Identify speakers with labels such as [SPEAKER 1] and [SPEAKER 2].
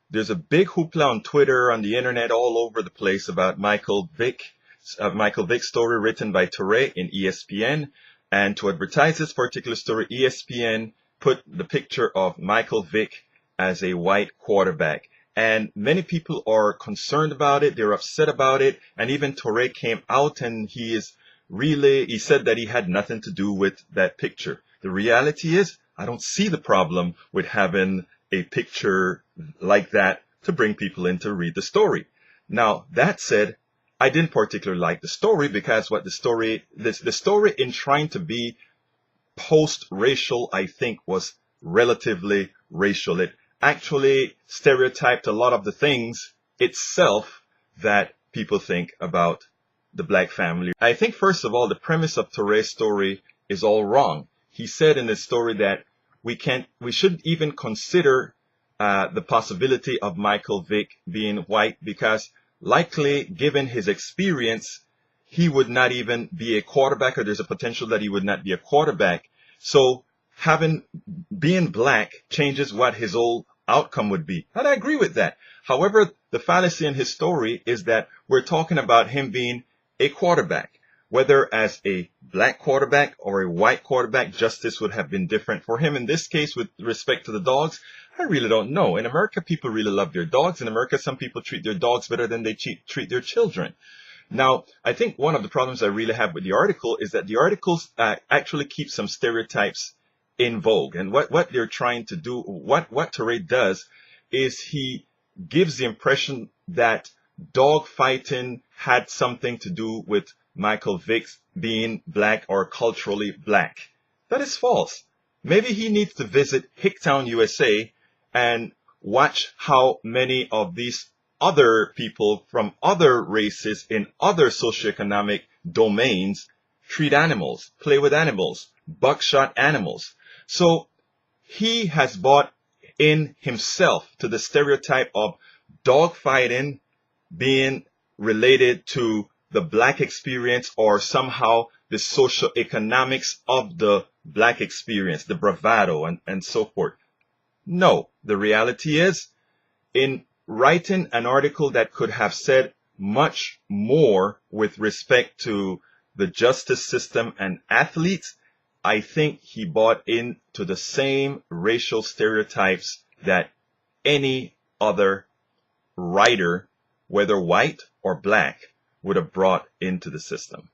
[SPEAKER 1] There's a big hoopla on Twitter, on the internet, all over the place about Michael Vick's story written by Touré in ESPN. And to advertise this particular story, ESPN put the picture of Michael Vick as a white quarterback. And many people are concerned about it. They're upset about it. And even Touré came out and he said that he had nothing to do with that picture. The reality is, I don't see the problem with having a picture like that to bring people in to read the story. Now, that said, I didn't particularly like the story because the story in trying to be post-racial, I think, was relatively racial. It actually stereotyped a lot of the things itself that people think about the black family. I think, first of all, the premise of Touré's story is all wrong. He said in his story that we shouldn't even consider the possibility of Michael Vick being white because likely, given his experience, he would not even be a quarterback, or there's a potential that he would not be a quarterback. So being black changes what his whole outcome would be. And I agree with that. However, the fallacy in his story is that we're talking about him being a quarterback. Whether as a black quarterback or a white quarterback, justice would have been different for him. In this case, with respect to the dogs, I really don't know. In America, people really love their dogs. In America, some people treat their dogs better than they treat their children. Now, I think one of the problems I really have with the article is that the articles actually keep some stereotypes in vogue. And what they're trying to do, what Touré does, is he gives the impression that dog fighting had something to do with Michael Vick being black or culturally black. That is false. Maybe he needs to visit Hicktown, USA, and watch how many of these other people from other races in other socioeconomic domains treat animals, play with animals, buckshot animals. So he has bought in himself to the stereotype of dog fighting being related to the black experience or somehow the socioeconomics of the black experience, the bravado and so forth. No, the reality is, in writing an article that could have said much more with respect to the justice system and athletes, I think he bought into the same racial stereotypes that any other writer, whether white or black, would have brought into the system.